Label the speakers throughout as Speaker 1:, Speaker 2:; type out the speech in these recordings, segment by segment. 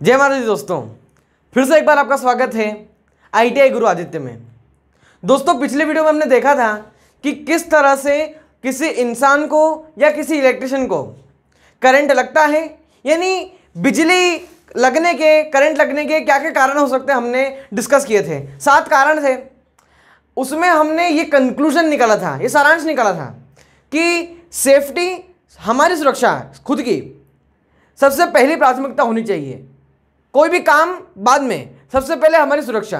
Speaker 1: जय माता दी दोस्तों, फिर से एक बार आपका स्वागत है ITI गुरु आदित्य में। दोस्तों, पिछले वीडियो में हमने देखा था कि किस तरह से किसी इंसान को या किसी इलेक्ट्रिशियन को करंट लगता है, यानी बिजली लगने के, करंट लगने के क्या क्या कारण हो सकते हैं हमने डिस्कस किए थे। 7 कारण थे। उसमें हमने ये कंक्लूजन निकाला था, ये सारांश निकाला था कि सेफ्टी, हमारी सुरक्षा खुद की सबसे पहली प्राथमिकता होनी चाहिए। कोई भी काम बाद में, सबसे पहले हमारी सुरक्षा।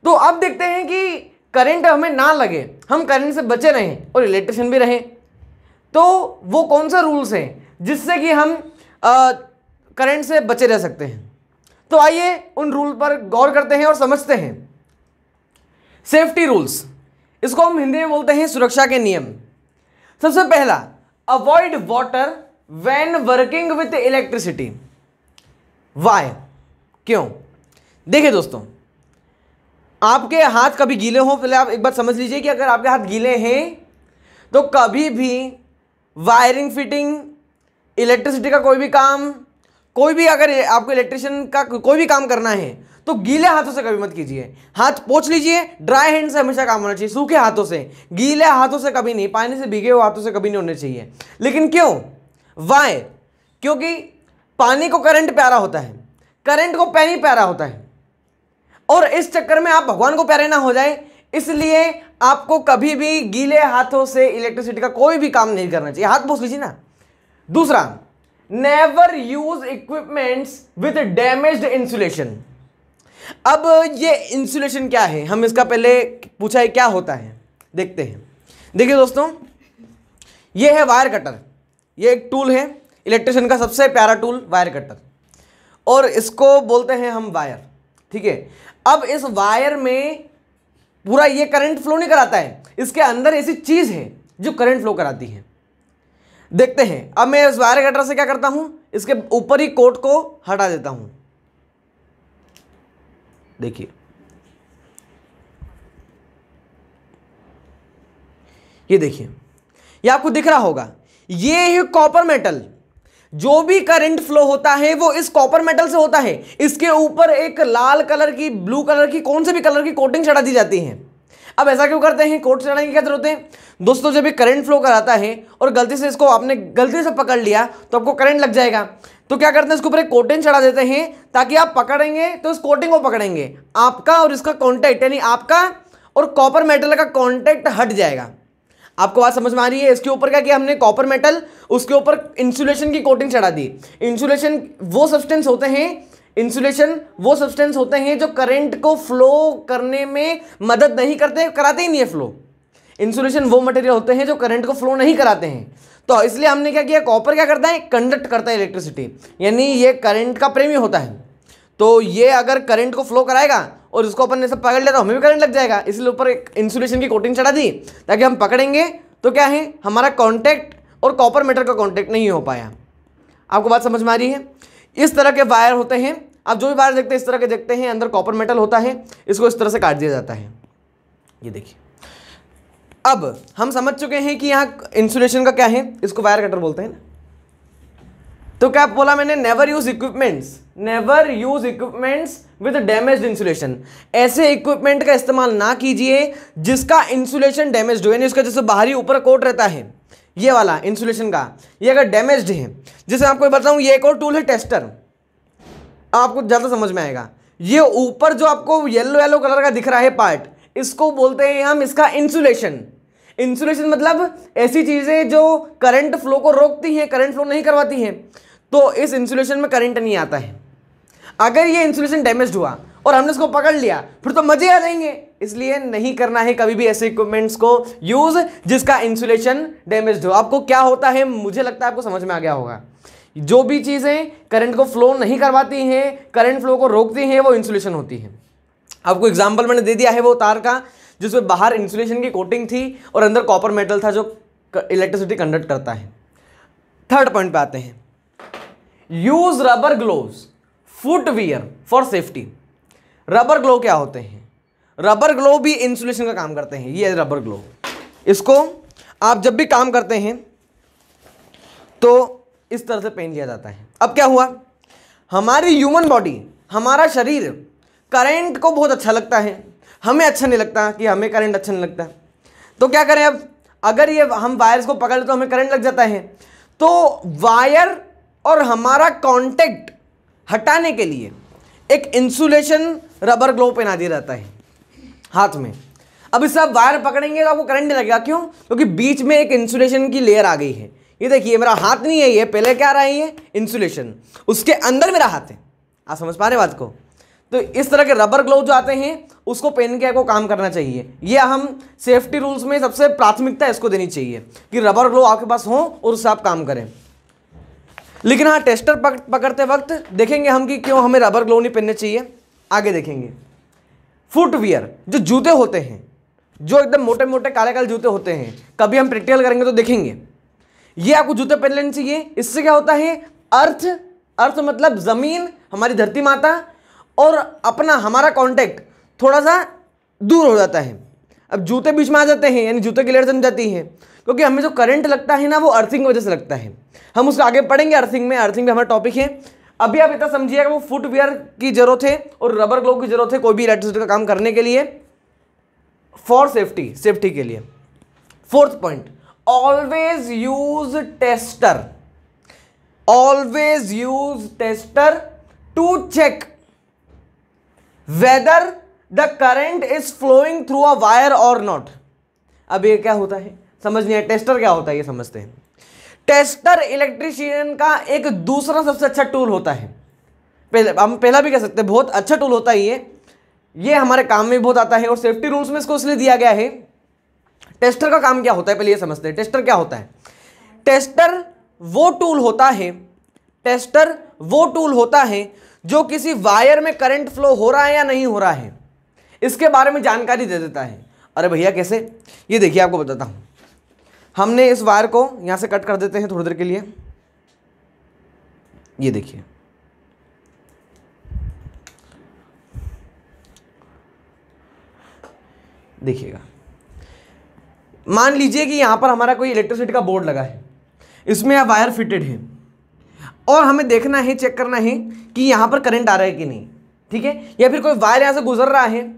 Speaker 1: तो अब देखते हैं कि करंट हमें ना लगे, हम करंट से बचे रहें और इलेक्ट्रिशियन भी रहें, तो वो कौन सा रूल्स हैं जिससे कि हम करंट से बचे रह सकते हैं। तो आइए उन रूल पर गौर करते हैं और समझते हैं। सेफ्टी रूल्स, इसको हम हिंदी में बोलते हैं सुरक्षा के नियम। सबसे पहला, avoid water when working with electricity. Why, क्यों? देखिए दोस्तों, आपके हाथ कभी गीले हों, पहले आप एक बात समझ लीजिए कि अगर आपके हाथ गीले हैं तो कभी भी वायरिंग, फिटिंग, इलेक्ट्रिसिटी का कोई भी काम, कोई भी अगर आपको इलेक्ट्रिशियन का कोई भी काम करना है तो गीले हाथों से कभी मत कीजिए। हाथ पोंछ लीजिए, ड्राई हैंड से हमेशा काम होना चाहिए, सूखे हाथों से, गीले हाथों से कभी नहीं, पानी से भीगे हुए हाथों से कभी नहीं होने चाहिए। लेकिन क्यों? वाई? क्योंकि पानी को करंट प्यारा होता है, करंट को पानी प्यारा होता है, और इस चक्कर में आप भगवान को प्यारे ना हो जाए, इसलिए आपको कभी भी गीले हाथों से इलेक्ट्रिसिटी का कोई भी काम नहीं करना चाहिए। हाथ पोंछ लीजिए ना। दूसरा, never use equipments with damaged insulation. अब ये इंसुलेशन क्या है, हम इसका पहले पूछा है क्या होता है, देखते हैं। देखिए दोस्तों, ये है वायर कटर। ये एक टूल है, इलेक्ट्रिशियन का सबसे प्यारा टूल वायर कटर, और इसको बोलते हैं हम वायर, ठीक है। अब इस वायर में पूरा ये करंट फ्लो नहीं कराता है, इसके अंदर ऐसी चीज है जो करंट फ्लो कराती है। देखते हैं। अब मैं इस वायर कटर से क्या करता हूं, इसके ऊपर ही कोट को हटा देता हूं। देखिए, ये देखिए, ये आपको दिख रहा होगा, ये है कॉपर मेटल। जो भी करंट फ्लो होता है वो इस कॉपर मेटल से होता है। इसके ऊपर एक लाल कलर की, ब्लू कलर की, कौन से भी कलर की कोटिंग चढ़ा दी जाती है। अब ऐसा क्यों करते हैं, कोट चढ़ाने की क्या जरूरत है? दोस्तों, जब भी करंट फ्लो कराता है और गलती से इसको आपने गलती से पकड़ लिया तो आपको करंट लग जाएगा। तो क्या करते हैं, इसके ऊपर एक कोटिंग चढ़ा देते हैं ताकि आप पकड़ेंगे तो इस कोटिंग को पकड़ेंगे, आपका और इसका कॉन्टैक्ट, यानी आपका और कॉपर मेटल का कॉन्टैक्ट हट जाएगा। आपको बात समझ में आ रही है? इसके ऊपर क्या किया हमने, कॉपर मेटल, उसके ऊपर इंसुलेशन की कोटिंग चढ़ा दी। इंसुलेशन वो सब्सटेंस होते हैं, इंसुलेशन वो सब्सटेंस होते हैं जो करंट को फ्लो करने में मदद नहीं करते, कराते ही नहीं है फ्लो। इंसुलेशन वो मटेरियल होते हैं जो करंट को फ्लो नहीं कराते हैं। तो इसलिए हमने क्या किया, कॉपर क्या करता है, कंडक्ट करता है इलेक्ट्रिसिटी, यानी ये करंट का प्रेमी होता है। तो ये अगर करंट को फ्लो कराएगा और इसको अपन ने सब पकड़ लिया तो हमें भी करंट लग जाएगा, इसलिए ऊपर एक इंसुलेशन की कोटिंग चढ़ा दी ताकि हम पकड़ेंगे तो क्या है, हमारा कॉन्टैक्ट और कॉपर मेटल का कॉन्टैक्ट नहीं हो पाया। आपको बात समझ में आ रही है? इस तरह के वायर होते हैं, आप जो भी वायर देखते हैं इस तरह के देखते हैं, अंदर कॉपर मेटल होता है, इसको इस तरह से काट दिया जाता है। ये देखिए, अब हम समझ चुके हैं कि यहाँ इंसुलेशन का क्या है, इसको वायर कटर बोलते हैं ना। तो क्या बोला मैंने, never use equipments, never use equipments with damaged insulation. ऐसे इक्विपमेंट का इस्तेमाल ना कीजिए जिसका इंसुलेशन डैमेज्ड हो, यानी उसका जैसे बाहरी ऊपर कोट रहता है, ये वाला इंसुलेशन का, ये अगर डैमेज्ड है। जैसे आपको बताऊं, ये एक और टूल है टेस्टर, आपको ज्यादा समझ में आएगा। ये ऊपर जो आपको येलो येलो कलर का दिख रहा है पार्ट, इसको बोलते हैं हम इसका इंसुलेशन। इंसुलेशन मतलब ऐसी चीजें जो करंट फ्लो को रोकती हैं, करंट फ्लो नहीं करवाती हैं। तो इस इंसुलेशन में करंट नहीं आता है। अगर ये इंसुलेशन डैमेज्ड हुआ और हमने इसको पकड़ लिया फिर तो मजे आ जाएंगे, इसलिए नहीं करना है कभी भी ऐसे इक्विपमेंट्स को यूज जिसका इंसुलेशन डैमेज्ड हो। आपको क्या होता है, मुझे लगता है आपको समझ में आ गया होगा। जो भी चीजें करंट को फ्लो नहीं करवाती हैं, करंट फ्लो को रोकती हैं, वो इंसुलेशन होती है। आपको एग्जाम्पल मैंने दे दिया है वो तार का, जिसमें बाहर इंसुलेशन की कोटिंग थी और अंदर कॉपर मेटल था जो इलेक्ट्रिसिटी कंडक्ट करता है। थर्ड पॉइंट पे आते हैं, use rubber gloves footwear for safety. Rubber glove क्या होते हैं? रबर ग्लोव भी इंसुलेशन का काम करते हैं। ये रबर ग्लोव, इसको आप जब भी काम करते हैं तो इस तरह से पहन लिया जाता है। अब क्या हुआ, हमारी ह्यूमन बॉडी, हमारा शरीर करंट को बहुत अच्छा लगता है, हमें अच्छा नहीं लगता कि हमें करंट अच्छा नहीं लगता। तो क्या करें अब, अगर ये हम वायर्स को पकड़ ले तो हमें करंट लग जाता है। तो वायर और हमारा कांटेक्ट हटाने के लिए एक इंसुलेशन रबर ग्लोव पहना दिया जाता है हाथ में। अब इससे आप वायर पकड़ेंगे तो आपको करंट नहीं लगेगा। क्यों? क्योंकि बीच में एक इंसुलेशन की लेयर आ गई है। ये देखिए मेरा हाथ नहीं है, ये पहले क्या रहा है, ये इंसुलेशन, उसके अंदर मेरा हाथ है। आप समझ पा रहे बात को? तो इस तरह के रबर ग्लोव जो आते हैं उसको पहन के आपको काम करना चाहिए। ये हम सेफ्टी रूल्स में सबसे प्राथमिकता इसको देनी चाहिए कि रबर ग्लोव आपके पास हो और उससे आप काम करें। लेकिन हाँ, टेस्टर पकड़ते वक्त देखेंगे हम कि क्यों हमें रबर ग्लोव नहीं पहनने चाहिए, आगे देखेंगे। फुटवियर, जो जूते होते हैं, जो एकदम मोटे मोटे काले काले जूते होते हैं, कभी हम प्रैक्टिकल करेंगे तो देखेंगे, ये आपको जूते पहन लेने चाहिए। इससे क्या होता है, अर्थ मतलब जमीन, हमारी धरती माता और अपना हमारा कांटेक्ट थोड़ा सा दूर हो जाता है। अब जूते बीच में आ जाते हैं यानी जूते की लेयर जम जाती है, क्योंकि हमें जो करंट लगता है ना वो अर्थिंग की वजह से लगता है। हम उसको आगे पढ़ेंगे अर्थिंग में हमारा टॉपिक है। अभी आप इतना समझिएगा वो फुटवियर की जरूरत है और रबर ग्लोव की जरूरत है कोई भी इलेक्ट्रिसिटी का काम करने के लिए, फॉर सेफ्टी के लिए। Fourth point, always use tester to check whether the current is flowing through a wire or not। अब ये क्या होता है समझ नहीं आया, टेस्टर क्या होता है ये समझते हैं। टेस्टर इलेक्ट्रीशियन का एक दूसरा सबसे अच्छा टूल होता है। हम पहला भी कह सकते हैं, बहुत अच्छा टूल होता है ये हमारे काम में बहुत आता है और सेफ्टी रूल्स में इसको इसलिए दिया गया है। टेस्टर का काम क्या होता है पहले ये समझते हैं। टेस्टर क्या होता है? टेस्टर वो टूल होता है जो किसी वायर में करंट फ्लो हो रहा है या नहीं हो रहा है इसके बारे में जानकारी दे देता है। अरे भैया कैसे? ये देखिए आपको बताता हूं। हमने इस वायर को यहां से कट कर देते हैं थोड़ी देर के लिए। ये देखिए, देखिएगा, मान लीजिए कि यहां पर हमारा कोई इलेक्ट्रिसिटी का बोर्ड लगा है, इसमें यह वायर फिटेड है और हमें देखना है, चेक करना है कि यहाँ पर करंट आ रहा है कि नहीं, ठीक है। या फिर कोई वायर यहाँ से गुजर रहा है,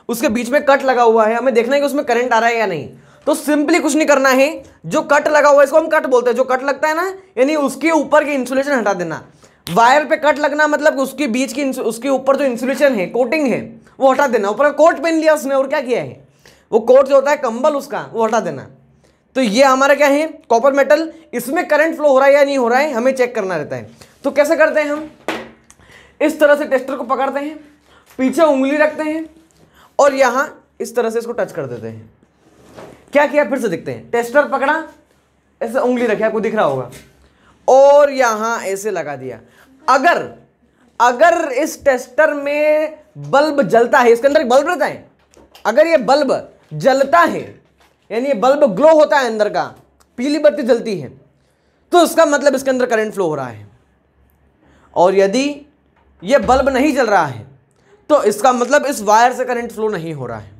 Speaker 1: उसके बीच में कट लगा हुआ है, हमें देखना है कि उसमें करंट आ रहा है या नहीं। तो सिंपली कुछ नहीं करना है, जो कट लगा हुआ है इसको हम कट बोलते हैं। जो कट लगता है ना, यानी उसके ऊपर की इंसुलेशन हटा देना। वायर पे कट लगना मतलब उसके बीच की उसके ऊपर जो इंसुलेशन है, कोटिंग है, वो हटा देना। ऊपर कोट पहन लिया उसने और क्या किया है, वो कोट जो होता है कंबल उसका, वो हटा देना। तो ये हमारा क्या है, कॉपर मेटल, इसमें करंट फ्लो हो रहा है या नहीं हो रहा है हमें चेक करना रहता है। तो कैसे करते हैं हम? इस तरह से टेस्टर को पकड़ते हैं, पीछे उंगली रखते हैं और यहां इस तरह से इसको टच कर देते हैं। क्या किया फिर से देखते हैं। टेस्टर पकड़ा, ऐसे उंगली रखी, आपको दिख रहा होगा, और यहां ऐसे लगा दिया। अगर इस टेस्टर में बल्ब जलता है, इसके अंदर एक बल्ब रहता है, अगर ये बल्ब जलता है यानी ये बल्ब ग्लो होता है अंदर का, पीली बत्ती जलती है, तो इसका मतलब इसके अंदर करंट फ्लो हो रहा है। और यदि ये बल्ब नहीं जल रहा है तो इसका मतलब इस वायर से करंट फ्लो नहीं हो रहा है।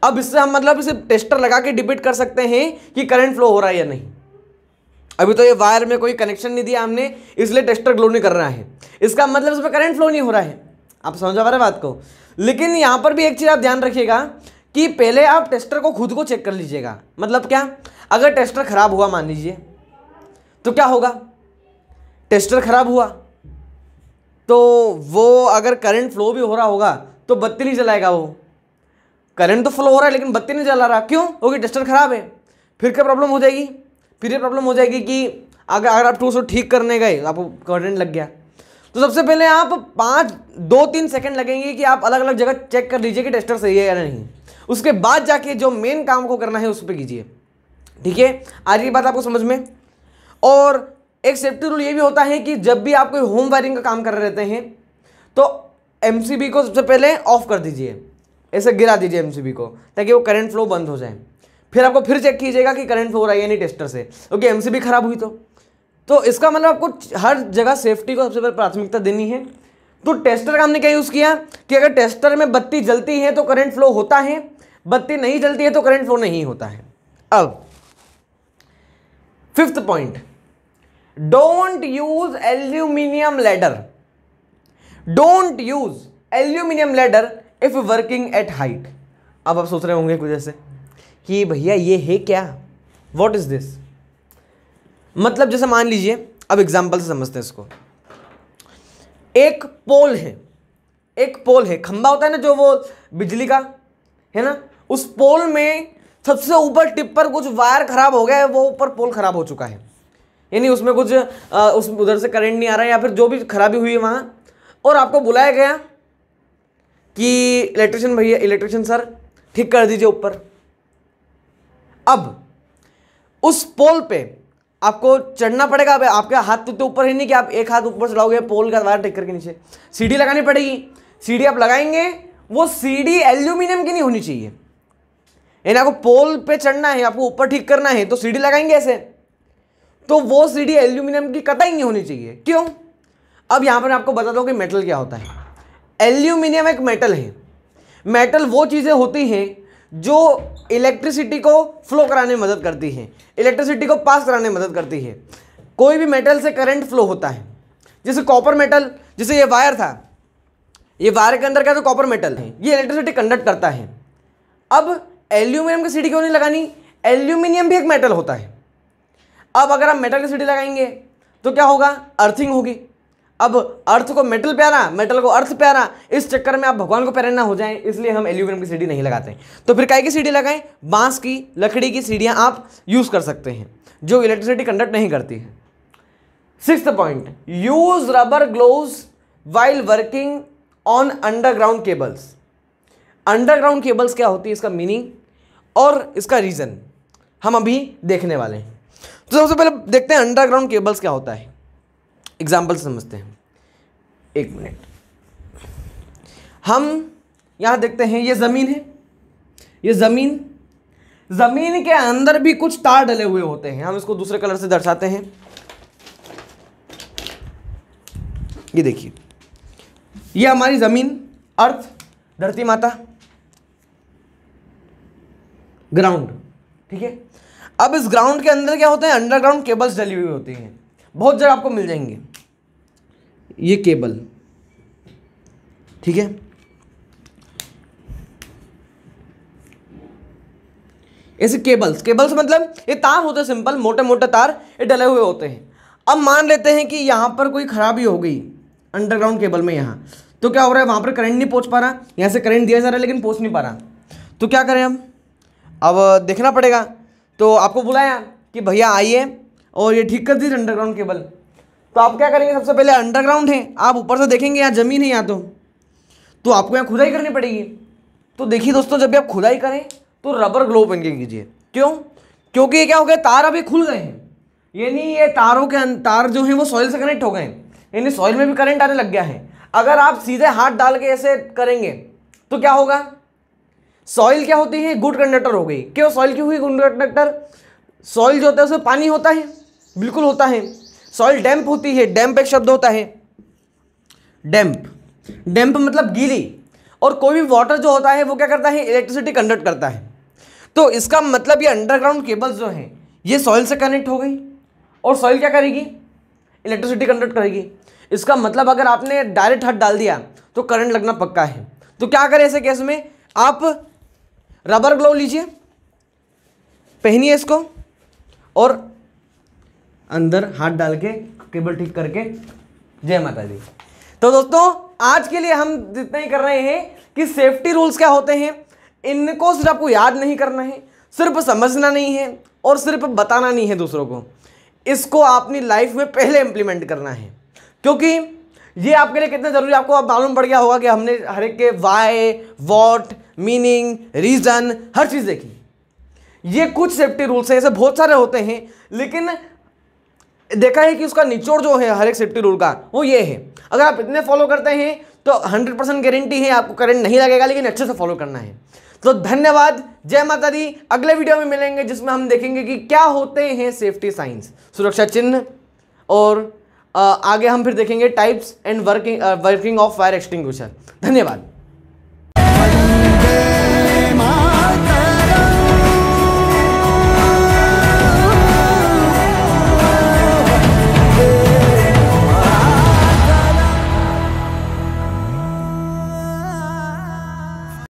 Speaker 1: अब इससे हम मतलब इसे टेस्टर लगा के डिबेट कर सकते हैं कि करंट फ्लो हो रहा है या नहीं। अभी तो ये वायर में कोई कनेक्शन नहीं दिया हमने, इसलिए टेस्टर ग्लो नहीं कर रहा है, इसका मतलब इसमें करंट फ्लो नहीं हो रहा है। आप समझ पा रहे बात को? लेकिन यहां पर भी एक चीज आप ध्यान रखिएगा कि पहले आप टेस्टर को खुद को चेक कर लीजिएगा। मतलब क्या, अगर टेस्टर खराब हुआ मान लीजिए तो क्या होगा, टेस्टर खराब हुआ तो वो अगर करंट फ्लो भी हो रहा होगा तो बत्ती नहीं जलाएगा। वो करंट तो फ्लो हो रहा है लेकिन बत्ती नहीं जला रहा, क्यों? क्योंकि टेस्टर खराब है। फिर क्या प्रॉब्लम हो जाएगी? फिर ये प्रॉब्लम हो जाएगी कि अगर आप उसको ठीक करने गए आपको करंट लग गया, तो सबसे पहले आप 2-3 सेकंड लगेंगे कि आप अलग अलग जगह चेक कर लीजिए कि टेस्टर सही है या नहीं। उसके बाद जाके जो मेन काम को करना है उस पर कीजिए, ठीक है। आज की बात आपको समझ में। और एक सेफ्टी रूल ये भी होता है कि जब भी आप कोई होम वायरिंग का काम कर रहे रहते हैं तो एमसीबी को सबसे पहले ऑफ कर दीजिए, ऐसे गिरा दीजिए एमसीबी को, ताकि वो करंट फ्लो बंद हो जाए। फिर आपको फिर चेक कीजिएगा कि करंट फ्लो हो रहा है या नहीं टेस्टर से, क्योंकि एमसीबी खराब हुई तो इसका मतलब आपको हर जगह सेफ्टी को सबसे पहले प्राथमिकता देनी है। तो टेस्टर का हमने क्या यूज़ किया कि अगर टेस्टर में बत्ती जलती है तो करंट फ्लो होता है, बत्ती नहीं जलती है तो करंट फ्लो नहीं होता है। अब 5th point, don't use aluminium ladder. Don't use aluminium ladder if working at height. अब आप सोच रहे होंगे कुछ ऐसे कि भैया ये है क्या, व्हाट इज दिस। मतलब जैसे मान लीजिए, अब एग्जांपल से समझते हैं इसको। एक पोल है, खंबा होता है ना जो वो बिजली का है ना, उस पोल में सबसे ऊपर टिप पर कुछ वायर खराब हो गया है, वो ऊपर पोल खराब हो चुका है, यानी उसमें कुछ उस उधर से करंट नहीं आ रहा है या फिर जो भी खराबी हुई है वहां, और आपको बुलाया गया कि इलेक्ट्रिशियन सर ठीक कर दीजिए ऊपर। अब उस पोल पे आपको चढ़ना पड़ेगा। अब आपके हाथ तो ऊपर ही नहीं कि आप एक हाथ ऊपर चढ़ाओगे पोल का वायर टेक करके नीचे, सीढ़ी लगानी पड़ेगी। सीढ़ी आप लगाएंगे, वो सीढ़ी एल्यूमिनियम की नहीं होनी चाहिए, यानी आपको पोल पे चढ़ना है, आपको ऊपर ठीक करना है तो सीढ़ी लगाएंगे ऐसे, तो वो सीढ़ी एल्यूमिनियम की कतई नहीं होनी चाहिए। क्यों? अब यहां पर आपको बता दो कि मेटल क्या होता है। एल्यूमिनियम एक मेटल है। मेटल वो चीजें होती हैं जो इलेक्ट्रिसिटी को फ्लो कराने में मदद करती है, इलेक्ट्रिसिटी को पास कराने में मदद करती है। कोई भी मेटल से करंट फ्लो होता है, जैसे कॉपर मेटल, जैसे ये वायर था, ये वायर के अंदर क्या था, कॉपर मेटल है, ये इलेक्ट्रिसिटी कंडक्ट करता है। अब एल्यूमिनियम की सीढ़ी क्यों नहीं लगानी, एल्यूमिनियम भी एक मेटल होता है। अब अगर आप मेटल की सीढ़ी लगाएंगे तो क्या होगा, अर्थिंग होगी। अब अर्थ को मेटल प्यारा, मेटल को अर्थ प्यारा, इस चक्कर में आप भगवान को प्यारे ना हो जाएं, इसलिए हम एल्यूमिनियम की सीढ़ी नहीं लगाते। तो फिर काय की सीढ़ी लगाएं, बांस की, लकड़ी की सीढ़ियां आप यूज कर सकते हैं जो इलेक्ट्रिसिटी कंडक्ट नहीं करती है। 6th point, use rubber gloves while working on underground cables. Underground cables क्या होती है, इसका मीनिंग और इसका रीजन हम अभी देखने वाले हैं। तो सबसे पहले देखते हैं अंडरग्राउंड केबल्स क्या होता है, एग्जाम्पल से समझते हैं। एक मिनट, हम यहां देखते हैं, ये जमीन है, ये जमीन के अंदर भी कुछ तार डले हुए होते हैं। हम इसको दूसरे कलर से दर्शाते हैं। ये देखिए, ये हमारी जमीन, अर्थ, धरती माता, ग्राउंड, ठीक है। अब इस ग्राउंड के अंदर क्या होते हैं, अंडरग्राउंड केबल्स डली हुई होती हैं, बहुत जगह आपको मिल जाएंगे। ये केबल, ठीक है, ऐसे केबल्स मतलब ये तार होते हैं, सिंपल मोटे मोटे तार, ये डले हुए होते हैं। अब मान लेते हैं कि यहां पर कोई खराबी हो गई अंडरग्राउंड केबल में, यहां तो क्या हो रहा है, वहां पर करंट नहीं पहुंच पा रहा, यहां से करंट दिया जा रहा है लेकिन पहुंच नहीं पा रहा, तो क्या करें हम, अब देखना पड़ेगा। तो आपको बुलाया कि भैया आइए और ये ठीक कर दीजिए अंडरग्राउंड केबल। तो आप क्या करेंगे, सबसे पहले अंडरग्राउंड है, आप ऊपर से देखेंगे यहाँ जमीन है यहाँ, तो आपको यहाँ खुदाई करनी पड़ेगी। तो देखिए दोस्तों, जब भी आप खुदाई करें तो रबर ग्लोव पहन के कीजिए। क्यों? क्योंकि ये क्या हो गया, तार अभी खुल गए हैं, यानी ये तार जो है वो सॉइल से कनेक्ट हो गए हैं, यानी सॉइल में भी करंट आने लग गया है। अगर आप सीधे हाथ डाल के ऐसे करेंगे तो क्या होगा, सॉइल क्या होती है, गुड कंडक्टर हो गई। क्यों सॉइल क्यों हुई गुड कंडक्टर, सॉइल जो होता है उसमें पानी होता है, बिल्कुल होता है। सॉइल डैम्प होती है, डैम्प एक शब्द होता है, डैम्प मतलब गीली, और कोई भी वाटर जो होता है वो क्या करता है, इलेक्ट्रिसिटी कंडक्ट करता है। तो इसका मतलब ये अंडरग्राउंड केबल्स जो हैं ये सॉइल से कनेक्ट हो गई, और सॉइल क्या करेगी, इलेक्ट्रिसिटी कंडक्ट करेगी। इसका मतलब अगर आपने डायरेक्ट हाथ डाल दिया तो करंट लगना पक्का है। तो क्या करें ऐसे केस में, आप रबर ग्लोव लीजिए, पहनिए इसको, और अंदर हाथ डाल के केबल ठीक करके, जय माता दी। तो दोस्तों आज के लिए हम इतना ही कर रहे हैं कि सेफ्टी रूल्स क्या होते हैं, इनको सिर्फ आपको याद नहीं करना है, सिर्फ समझना नहीं है और सिर्फ बताना नहीं है दूसरों को, इसको अपनी लाइफ में पहले इंप्लीमेंट करना है। क्योंकि ये आपके लिए कितना जरूरी आपको अब मालूम पड़ गया होगा कि हमने हर एक के वाई, वॉट, मीनिंग, रीजन, हर चीज़ देखी। ये कुछ सेफ्टी रूल्स हैं, ऐसे बहुत सारे होते हैं, लेकिन देखा है कि उसका निचोड़ जो है हर एक सेफ्टी रूल का वो ये है। अगर आप इतने फॉलो करते हैं तो 100% गारंटी है आपको करंट नहीं लगेगा, लेकिन अच्छे से फॉलो करना है। तो धन्यवाद, जय माता दी। अगले वीडियो में मिलेंगे जिसमें हम देखेंगे कि क्या होते हैं सेफ्टी साइंस, सुरक्षा चिन्ह, और आगे हम फिर देखेंगे types and working of fire extinguisher. धन्यवाद।